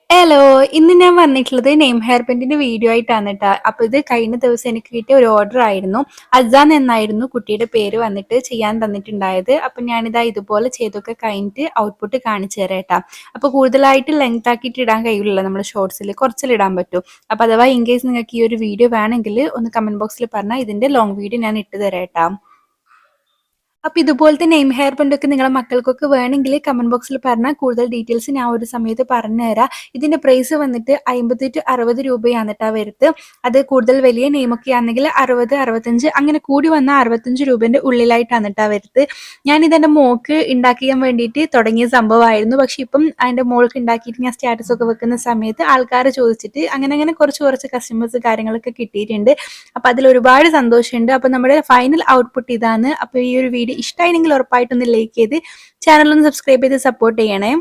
Hello! ഇന്ന് ഞാൻ വന്നിട്ടുള്ളത് നെയിം ഹെയർ ബാൻഡിന്റെ വീഡിയോ ആയിട്ടാണ് ട്ടോ. അപ്പൊ ഇത് കഴിഞ്ഞ ദിവസം എനിക്ക് കിട്ടിയ ഒരു ഓർഡർ ആയിരുന്നു. അസാൻ എന്നായിരുന്നു കുട്ടിയുടെ പേര് വന്നിട്ട് ചെയ്യാൻ തന്നിട്ടുണ്ടായത്. അപ്പൊ ഞാനിതാ ഇതുപോലെ ചെയ്തൊക്കെ കഴിഞ്ഞിട്ട് ഔട്ട്പുട്ട് കാണിച്ചു തരാം ട്ടോ. അപ്പൊ കൂടുതലായിട്ട് ലെങ്ത് ആക്കിയിട്ട് ഇടാൻ കഴിയില്ല നമ്മുടെ ഷോർട്സിൽ കുറച്ചല്ലേ ഇടാൻ പറ്റൂ. അപ്പൊ അഥവാ ഇൻ കേസ് നിങ്ങൾക്ക് ഈ ഒരു വീഡിയോ വേണമെങ്കിൽ ഒന്ന് കമന്റ് ബോക്സിൽ പറഞ്ഞാൽ ഇതിന്റെ ലോങ് വീഡിയോ ഞാൻ ഇട്ട് തരാം ട്ടോ. അപ്പൊ ഇതുപോലത്തെ നെയിം ഹെയർ ബാൻഡൊക്കെ നിങ്ങളെ മക്കൾക്കൊക്കെ വേണമെങ്കിൽ കമന്റ് ബോക്സിൽ പറഞ്ഞാൽ കൂടുതൽ ഡീറ്റെയിൽസ് ഞാൻ ഒരു സമയത്ത് പറഞ്ഞുതരാം. ഇതിന്റെ പ്രൈസ് വന്നിട്ട് 50 to 60 രൂപയാണ് ട്ടോ വരുത്ത്. അത് കൂടുതൽ വലിയ നെയിമൊക്കെ ആണെങ്കിൽ 60, 65 അങ്ങനെ കൂടി വന്ന 65 രൂപേന്റെ ഉള്ളിലായിട്ടാണ് ട്ടോ വരുത്ത്. ഞാനിതെന്റെ മോൾക്ക് ഉണ്ടാക്കിയാൻ വേണ്ടിയിട്ട് തുടങ്ങിയ സംഭവമായിരുന്നു. പക്ഷെ ഇപ്പം അതിന്റെ മോൾക്ക് ഉണ്ടാക്കിയിട്ട് ഞാൻ സ്റ്റാറ്റസ് ഒക്കെ വെക്കുന്ന സമയത്ത് ആൾക്കാർ ചോദിച്ചിട്ട് അങ്ങനെ അങ്ങനെ കുറച്ച് കസ്റ്റമേഴ്സ് കാര്യങ്ങളൊക്കെ കിട്ടിയിട്ടുണ്ട്. അപ്പൊ അതിൽ ഒരുപാട് സന്തോഷമുണ്ട്. അപ്പൊ നമ്മുടെ ഫൈനൽ ഔട്ട്പുട്ട് ഇതാണ്. അപ്പൊ ഈ ഒരു വീഡിയോ ഇഷ്ടമായിരുന്നെങ്കിൽ ഉറപ്പായിട്ടൊന്ന് ലൈക്ക് ചെയ്ത് ചാനൽ ഒന്ന് സബ്സ്ക്രൈബ് ചെയ്ത് സപ്പോർട്ട് ചെയ്യണേ.